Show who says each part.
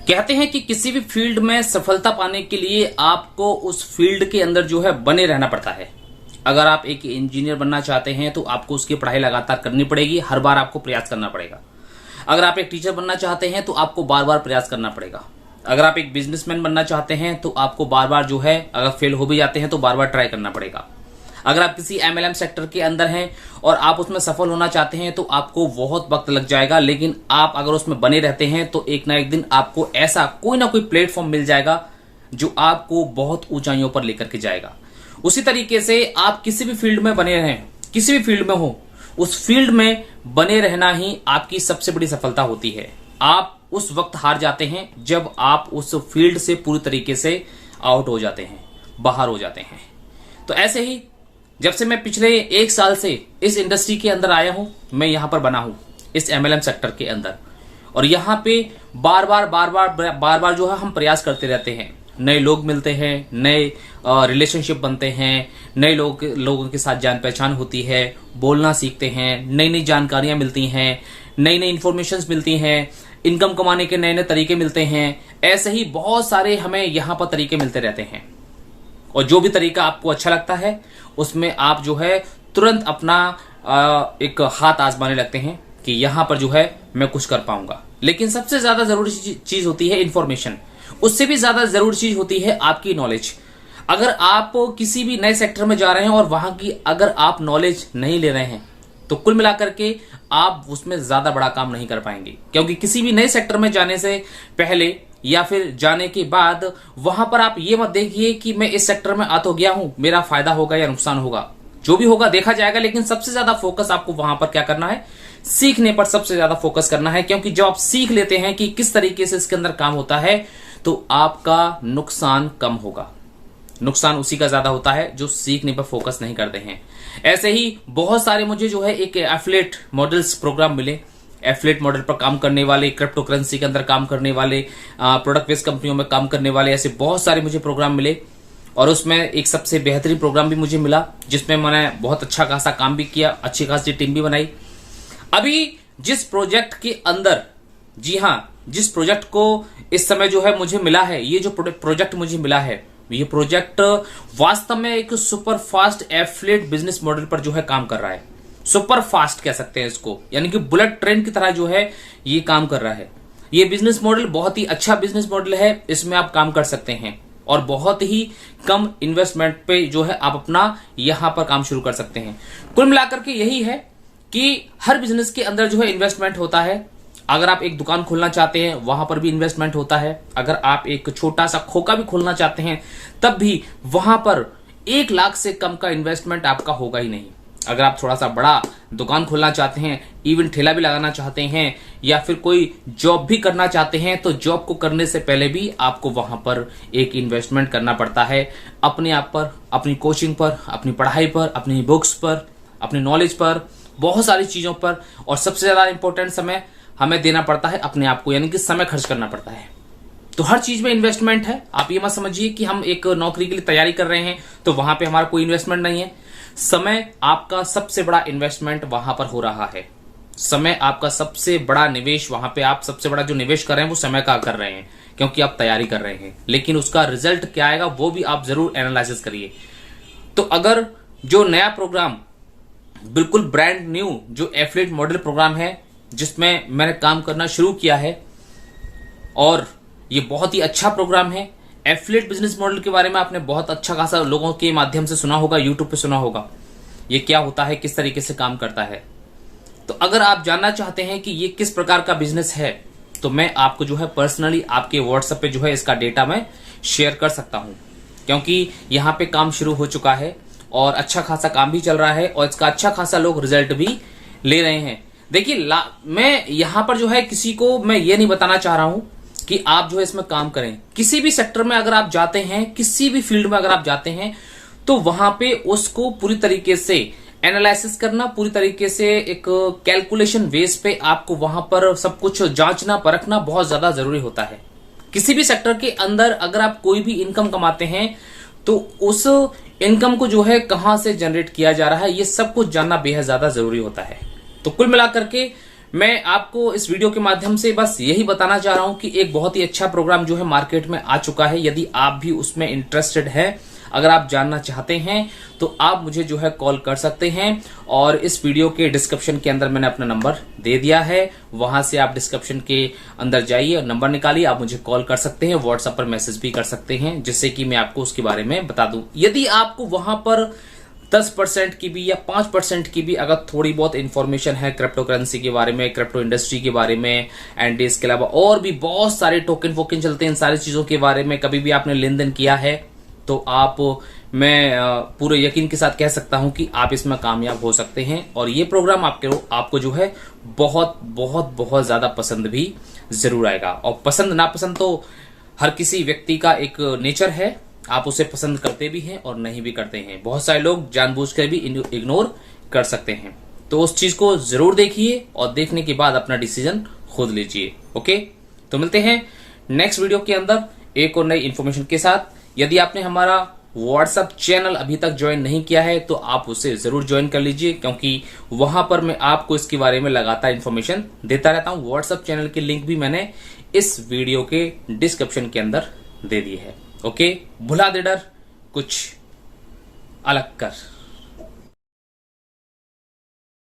Speaker 1: कहते हैं कि किसी भी फील्ड में सफलता पाने के लिए आपको उस फील्ड के अंदर जो है बने रहना पड़ता है। अगर आप एक इंजीनियर बनना चाहते हैं तो आपको उसकी पढ़ाई लगातार करनी पड़ेगी, हर बार आपको प्रयास करना पड़ेगा। अगर आप एक टीचर बनना चाहते हैं तो आपको बार बार प्रयास करना पड़ेगा। अगर आप एक बिजनेसमैन बनना चाहते हैं तो आपको बार बार जो है, अगर फेल हो भी जाते हैं तो बार बार ट्राई करना पड़ेगा। अगर आप किसी MLM सेक्टर के अंदर हैं और आप उसमें सफल होना चाहते हैं तो आपको बहुत वक्त लग जाएगा, लेकिन आप अगर उसमें बने रहते हैं तो एक ना एक दिन आपको ऐसा कोई ना कोई प्लेटफॉर्म मिल जाएगा जो आपको बहुत ऊंचाइयों पर लेकर के जाएगा। उसी तरीके से आप किसी भी फील्ड में बने रहें, किसी भी फील्ड में हो, उस फील्ड में बने रहना ही आपकी सबसे बड़ी सफलता होती है। आप उस वक्त हार जाते हैं जब आप उस फील्ड से पूरी तरीके से आउट हो जाते हैं, बाहर हो जाते हैं। तो ऐसे ही जब से मैं पिछले 1 साल से इस इंडस्ट्री के अंदर आया हूं, मैं यहां पर बना हूं इस MLM सेक्टर के अंदर, और यहां पे बार बार जो है हम प्रयास करते रहते हैं। नए लोग मिलते हैं, नए रिलेशनशिप बनते हैं, नए लोगों के साथ जान पहचान होती है, बोलना सीखते हैं, नई नई जानकारियां मिलती हैं, नई नई इंफॉर्मेशन मिलती हैं, इनकम कमाने के नए नए तरीके मिलते हैं। ऐसे ही बहुत सारे हमें यहां पर तरीके मिलते रहते हैं, और जो भी तरीका आपको अच्छा लगता है उसमें आप जो है तुरंत अपना एक हाथ आजमाने लगते हैं कि यहां पर जो है मैं कुछ कर पाऊंगा। लेकिन सबसे ज्यादा जरूरी चीज होती है इंफॉर्मेशन, उससे भी ज्यादा जरूरी चीज होती है आपकी नॉलेज। अगर आप किसी भी नए सेक्टर में जा रहे हैं और वहां की अगर आप नॉलेज नहीं ले रहे हैं तो कुल मिलाकर के आप उसमें ज्यादा बड़ा काम नहीं कर पाएंगे, क्योंकि किसी भी नए सेक्टर में जाने से पहले या फिर जाने के बाद वहां पर आप ये मत देखिए कि मैं इस सेक्टर में आ तो गया हूं, मेरा फायदा होगा या नुकसान होगा। जो भी होगा देखा जाएगा, लेकिन सबसे ज्यादा फोकस आपको वहां पर क्या करना है, सीखने पर सबसे ज्यादा फोकस करना है। क्योंकि जब आप सीख लेते हैं कि किस तरीके से इसके अंदर काम होता है तो आपका नुकसान कम होगा। नुकसान उसी का ज्यादा होता है जो सीखने पर फोकस नहीं करते हैं। ऐसे ही बहुत सारे मुझे जो है एक एफिलिएट मॉडल्स प्रोग्राम मिले, एफिलिएट मॉडल पर काम करने वाले, क्रिप्टो करेंसी के अंदर काम करने वाले, प्रोडक्ट बेस्ड कंपनियों में काम करने वाले, ऐसे बहुत सारे मुझे प्रोग्राम मिले। और उसमें एक सबसे बेहतरीन प्रोग्राम भी मुझे मिला जिसमें मैंने बहुत अच्छा खासा काम भी किया, अच्छी खासी टीम भी बनाई। अभी जिस प्रोजेक्ट के अंदर, जी हाँ, जिस प्रोजेक्ट को इस समय जो है मुझे मिला है, ये जो प्रोजेक्ट मुझे मिला है, ये प्रोजेक्ट वास्तव में एक super fast affiliate business model पर जो है काम कर रहा है। सुपर फास्ट कह सकते हैं इसको, यानी कि बुलेट ट्रेन की तरह जो है ये काम कर रहा है। ये बिजनेस मॉडल बहुत ही अच्छा बिजनेस मॉडल है, इसमें आप काम कर सकते हैं और बहुत ही कम इन्वेस्टमेंट पे जो है आप अपना यहां पर काम शुरू कर सकते हैं। कुल मिलाकर के यही है कि हर बिजनेस के अंदर जो है इन्वेस्टमेंट होता है। अगर आप एक दुकान खोलना चाहते हैं वहां पर भी इन्वेस्टमेंट होता है। अगर आप एक छोटा सा खोखा भी खोलना चाहते हैं तब भी वहां पर 1 लाख से कम का इन्वेस्टमेंट आपका होगा ही नहीं। अगर आप थोड़ा सा बड़ा दुकान खोलना चाहते हैं, इवन ठेला भी लगाना चाहते हैं, या फिर कोई जॉब भी करना चाहते हैं, तो जॉब को करने से पहले भी आपको वहां पर एक इन्वेस्टमेंट करना पड़ता है, अपने आप पर, अपनी कोचिंग पर, अपनी पढ़ाई पर, अपनी बुक्स पर, अपनी नॉलेज पर, बहुत सारी चीजों पर। और सबसे ज्यादा इंपॉर्टेंट समय हमें देना पड़ता है अपने आप को, यानी कि समय खर्च करना पड़ता है। तो हर चीज में इन्वेस्टमेंट है। आप ये मत समझिए कि हम एक नौकरी के लिए तैयारी कर रहे हैं तो वहां पे हमारा कोई इन्वेस्टमेंट नहीं है। समय आपका सबसे बड़ा इन्वेस्टमेंट वहां पर हो रहा है। समय आपका सबसे बड़ा निवेश, वहां पे आप सबसे बड़ा जो निवेश कर रहे हैं वो समय का कर रहे हैं, क्योंकि आप तैयारी कर रहे हैं। लेकिन उसका रिजल्ट क्या आएगा वो भी आप जरूर एनालिसिस करिए। तो अगर जो नया प्रोग्राम, बिल्कुल ब्रांड न्यू जो एफिलिएट मॉडल प्रोग्राम है जिसमें मैंने काम करना शुरू किया है, और ये बहुत ही अच्छा प्रोग्राम है। एफिलिएट बिजनेस मॉडल के बारे में आपने बहुत अच्छा खासा लोगों के माध्यम से सुना होगा, यूट्यूब पे सुना होगा, ये क्या होता है, किस तरीके से काम करता है। तो अगर आप जानना चाहते हैं कि ये किस प्रकार का बिजनेस है तो मैं आपको जो है पर्सनली आपके व्हाट्सएप पे जो है इसका डेटा मैं शेयर कर सकता हूं, क्योंकि यहाँ पे काम शुरू हो चुका है और अच्छा खासा काम भी चल रहा है और इसका अच्छा खासा लोग रिजल्ट भी ले रहे हैं। देखिए, मैं यहां पर जो है किसी को मैं ये नहीं बताना चाह रहा हूं कि आप जो है इसमें काम करें। किसी भी सेक्टर में अगर आप जाते हैं, किसी भी फील्ड में अगर आप जाते हैं तो वहां पे उसको पूरी तरीके से एनालिसिस करना, पूरी तरीके से एक कैलकुलेशन बेस पे आपको वहां पर सब कुछ जांचना परखना बहुत ज्यादा जरूरी होता है। किसी भी सेक्टर के अंदर अगर आप कोई भी इनकम कमाते हैं तो उस इनकम को जो है कहां से जनरेट किया जा रहा है, ये सब कुछ जानना बेहद ज्यादा जरूरी होता है। तो कुल मिलाकर के मैं आपको इस वीडियो के माध्यम से बस यही बताना चाह रहा हूं कि एक बहुत ही अच्छा प्रोग्राम जो है मार्केट में आ चुका है। यदि आप भी उसमें इंटरेस्टेड हैं, अगर आप जानना चाहते हैं तो आप मुझे जो है कॉल कर सकते हैं। और इस वीडियो के डिस्क्रिप्शन के अंदर मैंने अपना नंबर दे दिया है, वहां से आप डिस्क्रिप्शन के अंदर जाइए और नंबर निकालिए, आप मुझे कॉल कर सकते हैं, व्हाट्सएप पर मैसेज भी कर सकते हैं, जिससे कि मैं आपको उसके बारे में बता दूं। यदि आपको वहां पर 10% की भी या 5% की भी अगर थोड़ी बहुत इंफॉर्मेशन है क्रिप्टो करेंसी के बारे में, क्रिप्टो इंडस्ट्री के बारे में, एंड इसके अलावा और भी बहुत सारे टोकन वोकन चलते हैं, इन सारी चीजों के बारे में कभी भी आपने लेन देन किया है तो मैं पूरे यकीन के साथ कह सकता हूं कि आप इसमें कामयाब हो सकते हैं। और ये प्रोग्राम आपको जो है बहुत बहुत बहुत ज्यादा पसंद भी जरूर आएगा। और पसंद नापसंद तो हर किसी व्यक्ति का एक नेचर है, आप उसे पसंद करते भी हैं और नहीं भी करते हैं। बहुत सारे लोग जानबूझकर भी इग्नोर कर सकते हैं। तो उस चीज को जरूर देखिए और देखने के बाद अपना डिसीजन खुद लीजिए। ओके, तो मिलते हैं नेक्स्ट वीडियो के अंदर एक और नई इंफॉर्मेशन के साथ। यदि आपने हमारा व्हाट्सएप चैनल अभी तक ज्वाइन नहीं किया है तो आप उसे जरूर ज्वाइन कर लीजिए, क्योंकि वहां पर मैं आपको इसके बारे में लगातार इंफॉर्मेशन देता रहता हूं। व्हाट्सएप चैनल की लिंक भी मैंने इस वीडियो के डिस्क्रिप्शन के अंदर दे दी है। ओके, भुला दे डर, कुछ अलग कर।